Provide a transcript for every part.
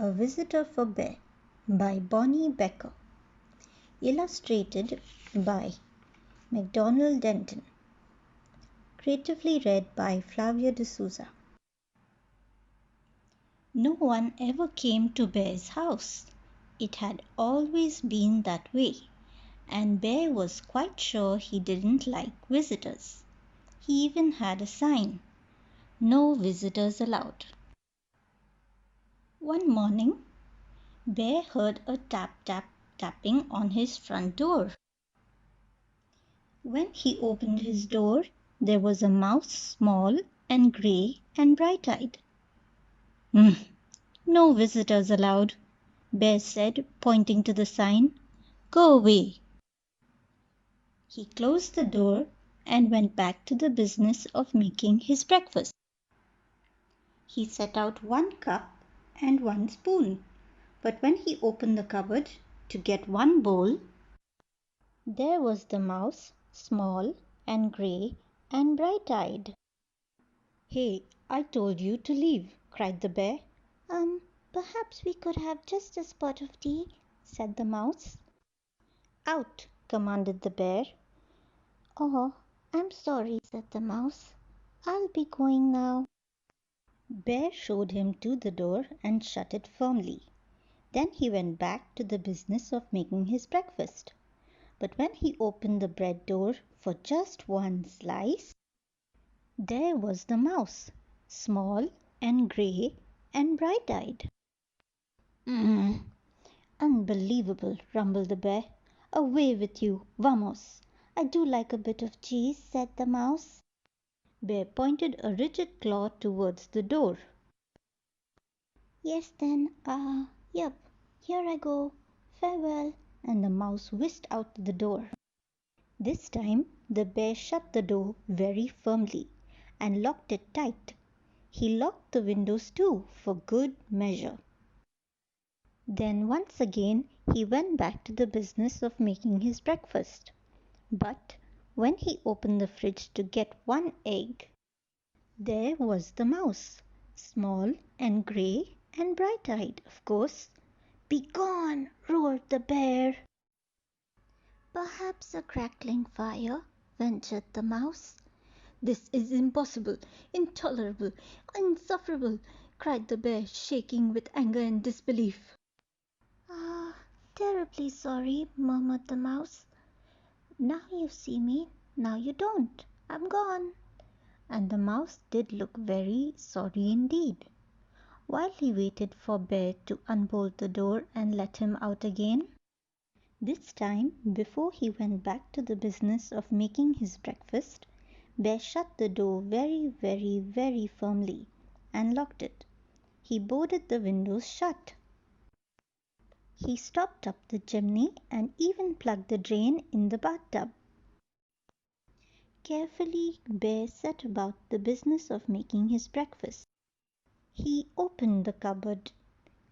A Visitor for Bear by Bonnie Becker. Illustrated by McDonald Denton. Creatively read by Flavia D'souza. No one ever came to Bear's house. It had always been that way, and Bear was quite sure he didn't like visitors. He even had a sign, "No visitors allowed." One morning, Bear heard a tapping on his front door. When he opened his door, there was a mouse, small and grey and bright-eyed. "No visitors allowed," Bear said, pointing to the sign. "Go away." He closed the door and went back to the business of making his breakfast. He set out 1 cup and 1 spoon, but when he opened the cupboard to get 1 bowl, there was the mouse, small and grey and bright-eyed. "Hey, I told you to leave," cried the bear. Perhaps we could have just a spot of tea," said the mouse. "Out," commanded the bear. "Oh, I'm sorry," said the mouse. "I'll be going now." Bear showed him to the door and shut it firmly. Then he went back to the business of making his breakfast. But when he opened the bread door for just 1 slice, there was the mouse, small and grey and bright-eyed. "Unbelievable," rumbled the bear. "Away with you, vamos." "I do like a bit of cheese," said the mouse. Bear pointed a rigid claw towards the door. "Yes then, yep, here I go. Farewell." And the mouse whisked out the door. This time the bear shut the door very firmly and locked it tight. He locked the windows too, for good measure. Then once again he went back to the business of making his breakfast. But when he opened the fridge to get 1 egg, there was the mouse, small and grey and bright-eyed, of course. "Begone!" roared the bear. "Perhaps a crackling fire," ventured the mouse. "This is impossible, intolerable, insufferable!" cried the bear, shaking with anger and disbelief. "Terribly sorry," murmured the mouse. "Now you see me, now you don't. I'm gone." And the mouse did look very sorry indeed. While he waited for Bear to unbolt the door and let him out again, this time, before he went back to the business of making his breakfast, Bear shut the door very, very, very firmly and locked it. He boarded the windows shut. He stopped up the chimney and even plugged the drain in the bathtub. Carefully, Bear set about the business of making his breakfast. He opened the cupboard.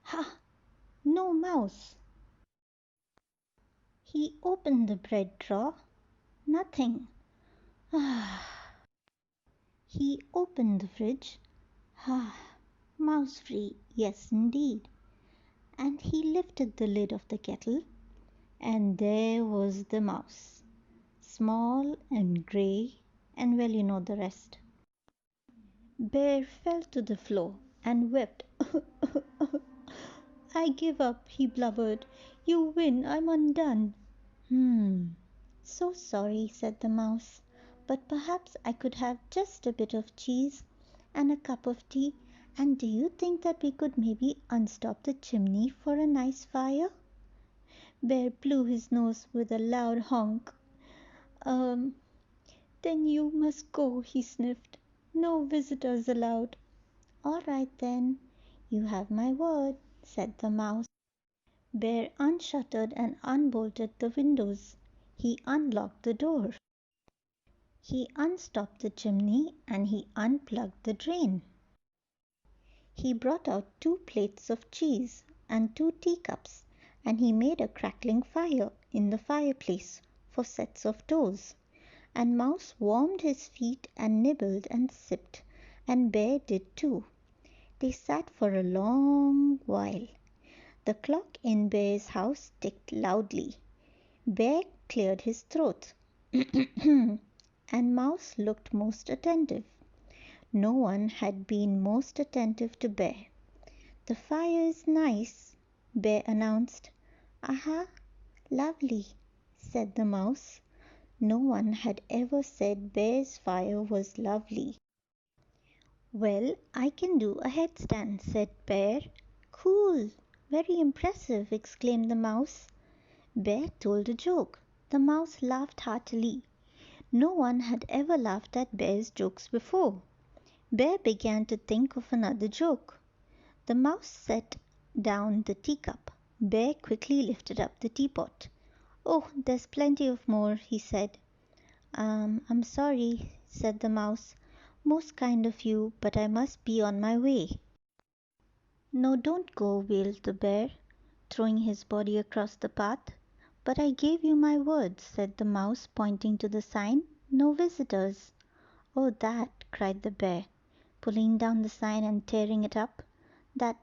Ha! No mouse. He opened the bread drawer. Nothing. He opened the fridge. Mouse free, yes indeed. And he lifted the lid of the kettle, and there was the mouse, small and grey, and well, you know the rest. Bear fell to the floor and wept. "I give up," he blubbered. "You win, I'm undone." "So sorry," said the mouse, "but perhaps I could have just a bit of cheese and a cup of tea, and do you think that we could maybe unstop the chimney for a nice fire?" Bear blew his nose with a loud honk. Then you must go," he sniffed. "No visitors allowed." "All right then, you have my word," said the mouse. Bear unshuttered and unbolted the windows. He unlocked the door. He unstopped the chimney and he unplugged the drain. He brought out 2 plates of cheese and 2 teacups, and he made a crackling fire in the fireplace for sets of toes. And Mouse warmed his feet and nibbled and sipped, and Bear did too. They sat for a long while, The clock in Bear's house ticked loudly. Bear cleared his throat, and Mouse looked most attentive. No one had been most attentive to Bear. "The fire is nice," Bear announced. "Aha, lovely," said the Mouse. No one had ever said Bear's fire was lovely. "Well, I can do a headstand," said Bear. "Cool! Very impressive!" exclaimed the Mouse. Bear told a joke. The Mouse laughed heartily. No one had ever laughed at Bear's jokes before. Bear began to think of another joke. The Mouse set down the teacup. Bear quickly lifted up the teapot. "Oh, there's plenty of more," he said. I'm sorry," said the Mouse. "Most kind of you, but I must be on my way." "No, don't go," wailed the Bear, throwing his body across the path. "But I gave you my word," said the Mouse, pointing to the sign. "No visitors." "Oh, that!" cried the Bear, pulling down the sign and tearing it up.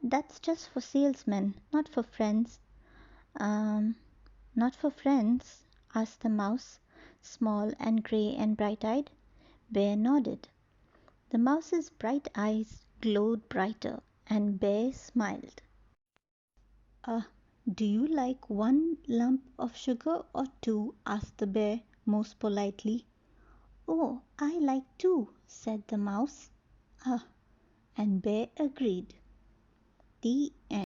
That's just for salesmen, not for friends." Um, "Not for friends?" asked the Mouse, small and gray and bright-eyed. Bear nodded. The Mouse's bright eyes glowed brighter, and Bear smiled. "Uh, do you like one lump of sugar or two?" asked the Bear, most politely. "Oh, I like two," said the Mouse. "Ah," and Bear agreed. The end.